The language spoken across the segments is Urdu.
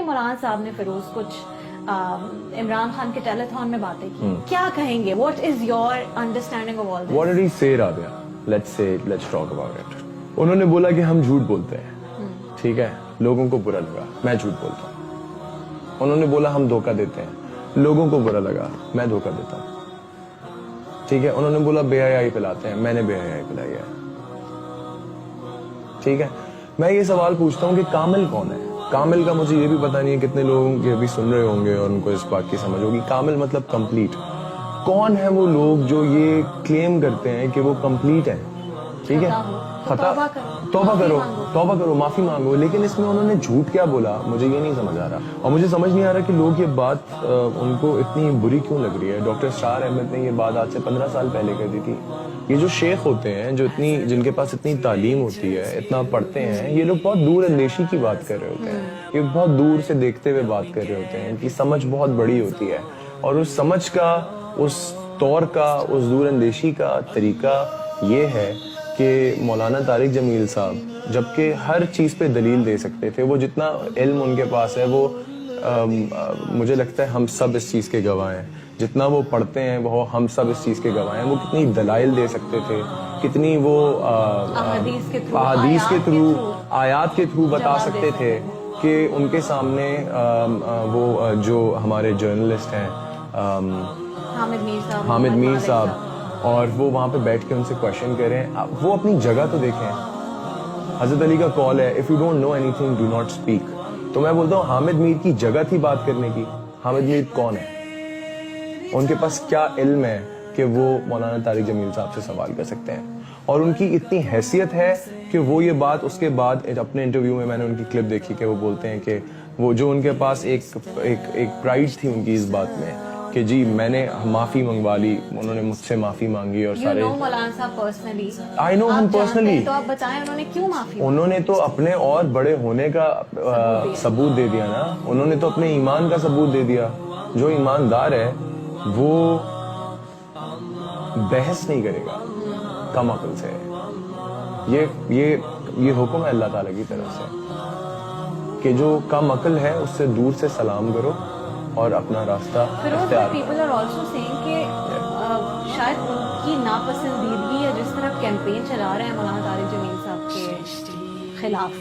مولانا صاحب نے فیروز کچھ عمران خان کے ٹیلیتھون میں باتیں کی, کیا کہیں گے؟ What is your understanding of all this? What did he say Rabia? Let's talk about it. انہوں نے بولا کہ ہم جھوٹ بولتے ہیں, ٹھیک ہے, لوگوں کو برا لگا, میں جھوٹ بولتا ہوں. انہوں نے بولا ہم دھوکہ دیتے ہیں, لوگوں کو برا لگا, میں دھوکہ دیتا ہوں. ٹھیک ہے. انہوں نے بولا بے حیائی پلاتے ہیں, میں نے بے حیائی پلائی ہے. ٹھیک ہے. میں یہ سوال پوچھتا ہوں کہ کامل کون ہے؟ کامل کا مجھے یہ بھی پتا نہیں ہے کتنے لوگ یہ ابھی سن رہے ہوں گے اور ان کو اس بات کی سمجھ ہوگی. کامل مطلب کمپلیٹ. کون ہے وہ لوگ جو یہ کلیم کرتے ہیں کہ وہ کمپلیٹ ہیں؟ ٹھیک ہے, خطا توبہ کرو, معافی مانگو, لیکن اس میں انہوں نے جھوٹ کیا بولا مجھے یہ نہیں سمجھ آ رہا. اور مجھے سمجھ نہیں آ رہا کہ لوگ یہ بات ان کو اتنی بری کیوں لگ رہی ہے. ڈاکٹر اسرار احمد نے یہ بات آج سے 15 سال پہلے کر دی تھی. یہ جو شیخ ہوتے ہیں, جو جن کے پاس اتنی تعلیم ہوتی ہے, اتنا پڑھتے ہیں, یہ لوگ بہت دور اندیشی کی بات کر رہے ہوتے ہیں. یہ بہت دور سے دیکھتے ہوئے بات کر رہے ہوتے ہیں. ان کی سمجھ بہت بڑی ہوتی ہے, اور اس سمجھ کا, اس طور کا, اس دور اندیشی کا طریقہ یہ ہے کہ مولانا طارق جمیل صاحب جبکہ ہر چیز پہ دلیل دے سکتے تھے, وہ جتنا علم ان کے پاس ہے وہ مجھے لگتا ہے ہم سب اس چیز کے گواہ ہیں. جتنا وہ پڑھتے ہیں وہ ہم سب اس چیز کے گواہ ہیں. وہ کتنی دلائل دے سکتے تھے, کتنی وہ احادیث کے تھرو, آیات کے تھرو بتا سکتے تھے کہ ان کے سامنے وہ جو ہمارے جرنلسٹ ہیں حامد میر صاحب, اور وہ وہاں پہ بیٹھ کے ان سے کوشچن کریں. وہ اپنی جگہ تو دیکھیں. حضرت علی کا قول ہے if you don't know anything do not speak. تو میں بولتا ہوں حامد میر کی جگہ تھی بات کرنے کی. حامد میر کون ہے؟ ان کے پاس کیا علم ہے کہ وہ مولانا طارق جمیل صاحب سے سوال کر سکتے ہیں؟ اور ان کی اتنی حیثیت ہے کہ وہ یہ بات اس کے بعد اپنے انٹرویو میں نے ان کی کلپ دیکھی کہ وہ بولتے ہیں کہ وہ جو ان کے پاس ایک پرائڈ تھی ان کی اس بات میں کہ جی میں نے معافی منگوا لی, انہوں نے مجھ سے معافی مانگی. اور سارے مولانا صاحب personally, I know him personally. تو آپ بتائیں انہوں نے کیوں معافی؟ انہوں نے تو اپنے اور بڑے ہونے کا ثبوت دے دیا نا. انہوں نے تو اپنے ایمان کا ثبوت دے دیا. جو ایماندار ہے وہ بحث نہیں کرے گا کم عقل سے. یہ حکم ہے اللہ تعالیٰ کی طرف سے کہ جو کم عقل ہے اس سے دور سے سلام کرو اور اپنا راستہ اختیار. پیپل آر آلسو سیئنگ کہ شاید ان کی ناپسندیدگی ہے جس طرح کیمپین چلا رہے ہیں مولانا طارق جمیل صاحب کے خلاف.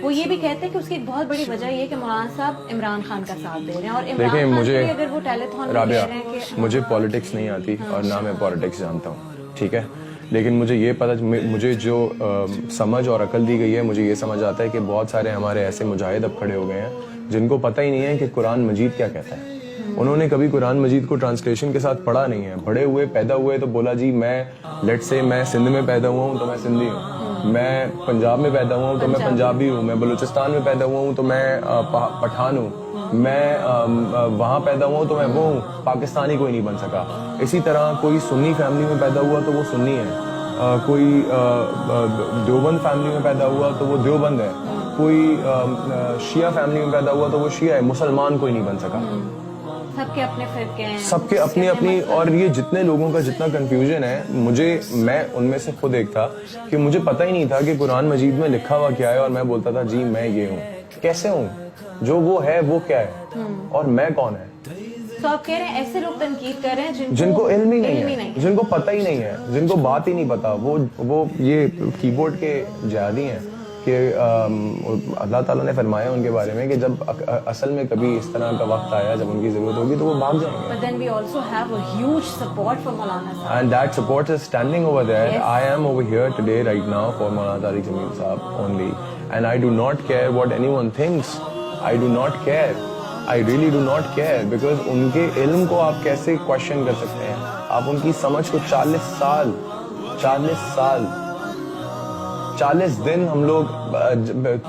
وہ یہ بھی کہتے ہیں کہ اس کی ایک بہت بڑی وجہ یہ ہے کہ مولانا صاحب عمران خان کا ساتھ دے رہے ہیں. اور عمران خان کے اگر وہ ٹیلیتھون میں کہہ رہے ہیں کہ مجھے پالیٹکس نہیں آتی اور نہ میں پالیٹکس جانتا ہوں, ٹھیک ہے, لیکن مجھے یہ پتہ, مجھے جو سمجھ اور عقل دی گئی ہے, مجھے یہ سمجھ آتا ہے کہ بہت سارے ہمارے ایسے مجاہد اب کھڑے ہو گئے ہیں جن کو پتہ ہی نہیں ہے کہ قرآن مجید کیا کہتا ہے. انہوں نے کبھی قرآن مجید کو ٹرانسلیشن کے ساتھ پڑھا نہیں ہے. بڑے ہوئے, پیدا ہوئے تو بولا جی میں لیٹ سے میں سندھ میں پیدا ہوا ہوں تو میں سندھی ہوں, میں پنجاب میں پیدا ہوا ہوں تو میں پنجابی ہوں, میں بلوچستان میں پیدا ہوا ہوں تو میں پٹھان ہوں, میں وہاں پیدا ہوا ہوں تو میں وہ ہوں. پاکستانی کوئی نہیں بن سکا. اسی طرح کوئی سنی فیملی میں پیدا ہوا تو وہ سنی ہے, کوئی دیوبند فیملی میں پیدا ہوا تو وہ دیوبند ہے, کوئی شیعہ فیملی میں پیدا ہوا تو وہ شیعہ ہے. مسلمان کوئی نہیں بن سکا. سب کے اپنے فرقے ہیں, سب کے اپنی اپنی. اور یہ جتنے لوگوں کا جتنا کنفیوژن ہے, میں ان میں سے خود ایک تھا کہ مجھے پتہ ہی نہیں تھا کہ قرآن مجید میں لکھا ہوا کیا ہے, اور میں بولتا تھا جی میں یہ ہوں. کیسے ہوں؟ جو وہ ہے وہ کیا ہے اور میں کون ہے؟ تو آپ کہہ رہے ہیں ایسے لوگ تنقید کر رہے ہیں جن کو علم ہی نہیں ہے, جن کو پتہ ہی نہیں ہے, جن کو بات ہی نہیں پتا. وہ یہ کی بورڈ کے جہادی ہیں کہ اللہ تعالیٰ نے فرمایا ان کے بارے میں کہ جب اصل میں کبھی اس طرح کا وقت آیا جب ان کی ضرورت ہوگی تو وہ بھاگ جائیں گے. But then we also have a huge support for Maulana Sahab. And that support is standing over there. Yes. I am over here today right now for Maulana Tariq Jameel Sahab only. And I do not care what anyone thinks. I do not care. I really do not care because ان کے علم کو آپ کیسے کوشچن کر سکتے ہیں؟ آپ ان کی سمجھ کو 40 دن ہم لوگ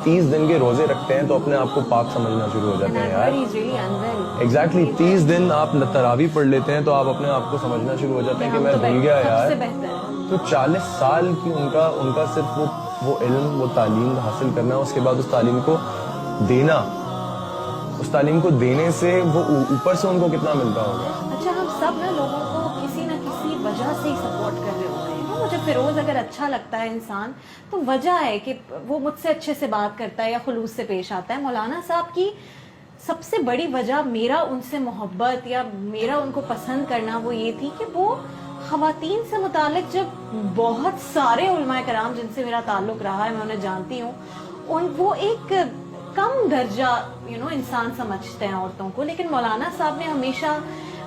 30 دن کے روزے رکھتے ہیں تو اپنے آپ کو پاک سمجھنا شروع ہو جاتے ہیں یار. ایگزیکٹلی 30 دن آپ تراویح پڑھ لیتے ہیں تو آپ اپنے آپ کو سمجھنا شروع ہو جاتے ہیں کہ میں بھول گیا یار. تو 40 سال کی ان کا صرف وہ علم, وہ تعلیم حاصل کرنا, اس کے بعد اس تعلیم کو دینا, اس تعلیم کو دینے سے وہ اوپر سے ان کو کتنا ملتا ہوگا. اچھا ہم سب نا لوگوں کو کسی نہ کسی وجہ سے ہی سپورٹ کر رہے ہوتے ہیں. مجھے فیروز اگر اچھا لگتا ہے انسان تو وجہ ہے کہ وہ مجھ سے اچھے سے بات کرتا ہے یا خلوص سے پیش آتا ہے. مولانا صاحب کی سب سے بڑی وجہ میرا ان سے محبت یا میرا ان کو پسند کرنا وہ یہ تھی کہ وہ خواتین سے متعلق جب بہت سارے علماء کرام جن سے میرا تعلق رہا ہے میں انہیں جانتی ہوں وہ ایک کم درجہ انسان سمجھتے ہیں عورتوں کو, لیکن مولانا صاحب نے ہمیشہ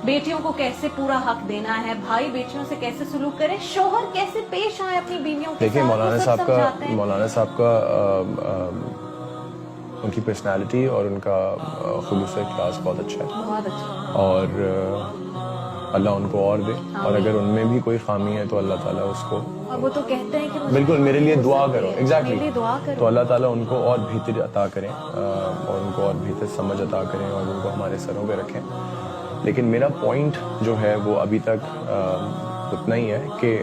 بیٹیوں کو کیسے پورا حق دینا ہے, بھائی بیٹیوں سے کیسے سلوک کرے, شوہر کیسے پیش آئے اپنی بیویوں کے دیکھیں ساتھ, مولانا صاحب کا ان کی پرسنالٹی اور ان کا خلوص اخلاص بہت اچھا ہے, بہت اچھا, اور اللہ ان کو اور دے, اور اگر ان میں بھی کوئی خامی ہے تو اللہ تعالیٰ اس کو, اور وہ تو کہتے ہیں کہ بالکل میرے لیے دعا کرو, ایگزیکٹلی دعا کرو, تو اللہ تعالیٰ ان کو اور بہتر عطا کریں اور ان کو اور بہتر سمجھ عطا کریں اور ان کو ہمارے سروں پہ رکھیں. لیکن میرا پوائنٹ جو ہے وہ ابھی تک اتنا ہی ہے کہ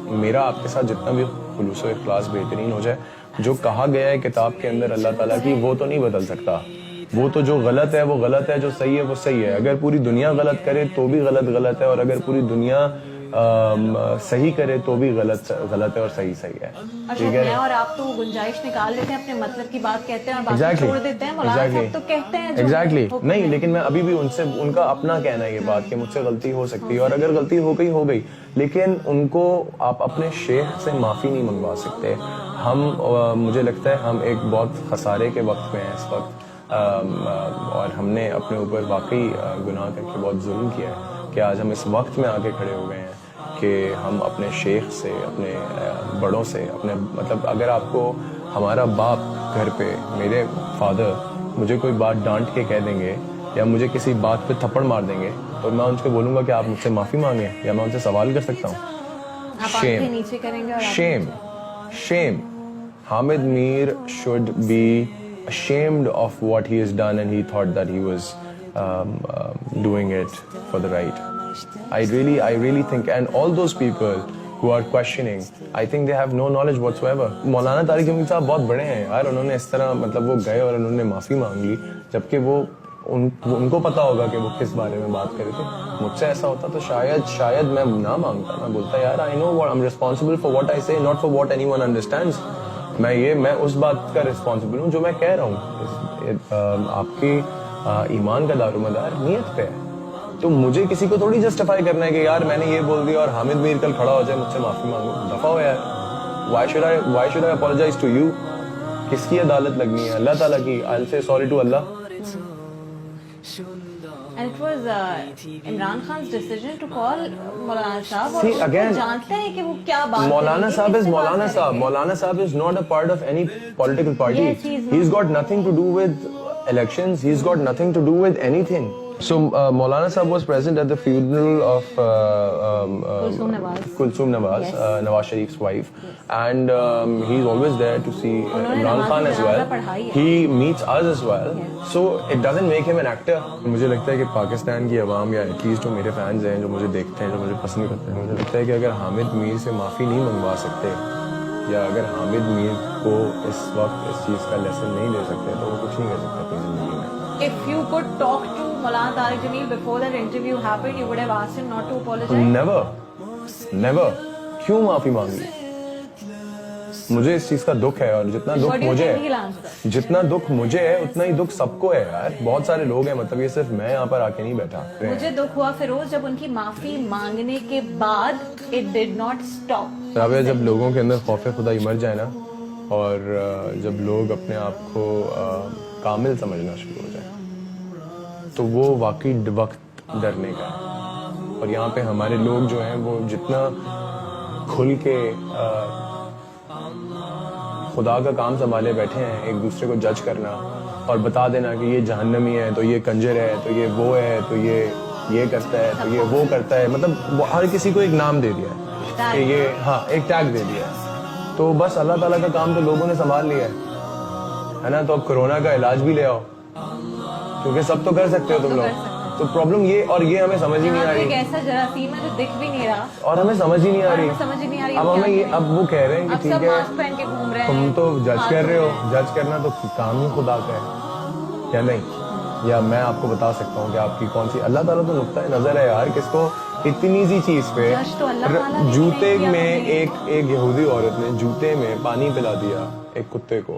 میرا آپ کے ساتھ جتنا بھی خلوص و اخلاص بہترین ہو جائے, جو کہا گیا ہے کتاب کے اندر اللہ تعالیٰ کی وہ تو نہیں بدل سکتا. وہ تو جو غلط ہے وہ غلط ہے, جو صحیح ہے وہ صحیح ہے. اگر پوری دنیا غلط کرے تو بھی غلط ہے, اور اگر پوری دنیا صحیح کرے تو بھی غلط ہے اور صحیح ہے. ٹھیک ہے, اور آپ تو گنجائش نکال دیتے ہیں, اپنے مطلب کی بات کہتے ہیں اور باقی چھوڑ دیتے ہیں. مولانا صاحب تو کہتے ہیں ایگزیکٹلی نہیں, لیکن میں ابھی بھی ان کا اپنا کہنا ہے یہ بات کہ مجھ سے غلطی ہو سکتی ہے, اور اگر غلطی ہو گئی, لیکن ان کو آپ اپنے شیخ سے معافی نہیں منگوا سکتے. مجھے لگتا ہے ہم ایک بہت خسارے کے وقت میں ہیں اس وقت, اور ہم نے اپنے اوپر واقعی گناہ کر کے بہت ظلم کیا ہے کہ آج ہم اس وقت میں آگے کھڑے ہو گئے ہیں کہ ہم اپنے شیخ سے, اپنے بڑوں سے, اپنے مطلب اگر آپ کو ہمارا باپ گھر پہ, میرے فادر مجھے کوئی بات ڈانٹ کے کہہ دیں گے یا مجھے کسی بات پہ تھپڑ مار دیں گے تو میں ان سے بولوں گا کہ آپ مجھ سے معافی مانگیں, یا میں ان سے سوال کر سکتا ہوں. شیم. حامد میر should be ashamed of what he has done, and he thought that he was doing it for the right. I really think, and all those people who are questioning, I think they have no knowledge whatsoever. مولانا طارق جمیل صاحب بہت بڑے ہیں یار, انہوں نے اس طرح مطلب وہ گئے اور انہوں نے معافی مانگ لی, جبکہ وہ ان کو پتا ہوگا کہ وہ کس بارے میں بات کرے تھے. مجھ سے ایسا ہوتا تو شاید میں نہ مانگتا, میں بولتا یار I know what I'm responsible for what I say, not for what anyone understands. میں اس بات کا ریسپانسبل ہوں جو میں کہہ رہا ہوں. آپ کی ایمان کا دار و مدار نیت پہ ہے, تو مجھے کسی کو تھوڑی جسٹیفائی کرنا ہے کہ یار میں نے یہ بول دیا اور حامد میر کل کھڑا ہو جائے مجھ سے معافی مانگو. دفعہ ہو یار, why should I apologize to you? کس کی عدالت لگنی ہے؟ اللہ تعالیٰ کی. I'll say sorry to Allah. And it was Imran Khan's decision to call Maulana Sahab. See, again, جانتے ہیں کہ وہ کیا بات Maulana Sahab is not a part of any political party. Yes, he's got nothing to do with elections. He's got nothing to do with anything. So Maulana Sahab was present at the funeral of Kulsum Nawaz, Nawaz Sharif's wife, and he's always there to see Imran Khan as well. He meets us as well. So it doesn't make him an actor. مجھے لگتا ہے کہ پاکستان کی عوام یا ایٹ لیسٹ جو میرے فینز ہیں, جو مجھے دیکھتے ہیں, جو مجھے پسند کرتے ہیں, مجھے لگتا ہے کہ اگر حامد میر سے معافی نہیں منگوا سکتے یا اگر حامد میر کو اس وقت اس چیز کا لیسن نہیں دے سکتے تو وہ کچھ نہیں کر سکتے اپنی زندگی میں. If you could talk to Maulana Tariq Jameel before that interview happened, you would have asked him not to apologize? Never. کیوں معافی مانگی؟ مجھے اس چیز کا دکھ ہے, اور جتنا دکھ مجھے ہے اتنا ہی دکھ سب کو ہے یار. بہت سارے لوگ ہیں, مطلب یہ صرف میں یہاں پر آ کے نہیں بیٹھا. مجھے دکھ ہوا فیروز جب ان کی معافی مانگنے کے بعد it did not stop. Rabia, جب لوگوں کے اندر خوف خدا مر جائے نا, اور جب لوگ اپنے آپ کو کامل سمجھنا شروع ہو جائے تو وہ واقعی وقت ڈرنے کا ہے. اور یہاں پہ ہمارے لوگ جو ہیں وہ جتنا کھل کے خدا کا کام سنبھالے بیٹھے ہیں, ایک دوسرے کو جج کرنا اور بتا دینا کہ یہ جہنمی ہے, تو یہ کنجر ہے, تو یہ وہ ہے, تو یہ کرتا ہے, تو یہ وہ کرتا ہے, مطلب ہر کسی کو ایک نام دے دیا ہے کہ یہ ایک ٹیگ دے دیا ہے. تو بس اللہ تعالیٰ کا کام تو لوگوں نے سنبھال لیا ہے نا. تو اب کورونا کا علاج بھی لے آؤ, کیونکہ سب تو کر سکتے ہو تم لوگ. تو پرابلم یہ, اور یہ ہمیں سمجھ ہی نہیں آ رہی, ایک ایسا جراثیم ہے جو دکھ بھی نہیں رہا اور ہمیں سمجھ ہی نہیں آ رہی. اب وہ کہہ رہے ہیں کہ ٹھیک ہے تم تو جج کر رہے ہو, جج کرنا تو کام ہی خدا کا ہے یا نہیں, یا میں آپ کو بتا سکتا ہوں کہ آپ کی کون سی. اللہ تعالیٰ تو نقطۂ نظر ہے یار, کس کو اتنی سی چیز پہ جوتے میں ایک یہودی عورت نے جوتے میں پانی پلا دیا ایک کتے کو,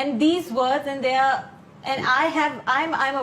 and these words, and they are, and I'm a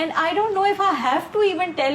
And I don't know if I have to even tell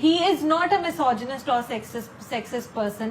he is not a misogynist or sexist person.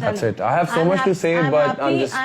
that's it. I have so much to say, but I'm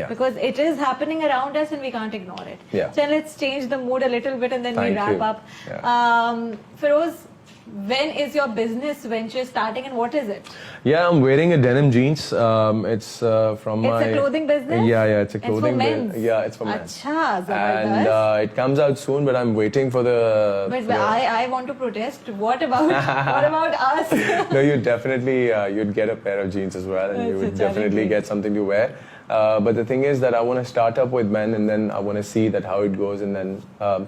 Yeah. because it is happening around us and we can't ignore it. Yeah. So let's change the mood a little bit and then we Thank wrap you. up. Yeah. Firoz, when is your business venture starting and what is it? Yeah, I'm wearing a denim jeans. It's from It's a clothing business? Yeah, it's a clothing business. business. Yeah, it's for men's. Achha, And zabardast. it comes out soon, but I'm waiting for the. But I want to protest. What about us? No, you definitely you'd get a pair of jeans as well, and you would definitely get something to wear. But the thing is that I want to start up with men, and then I want to see that how it goes, and then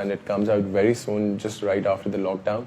and it comes out very soon, just right after the lockdown.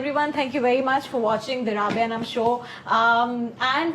Everyone, thank you very much for watching the Rabia Anam show. And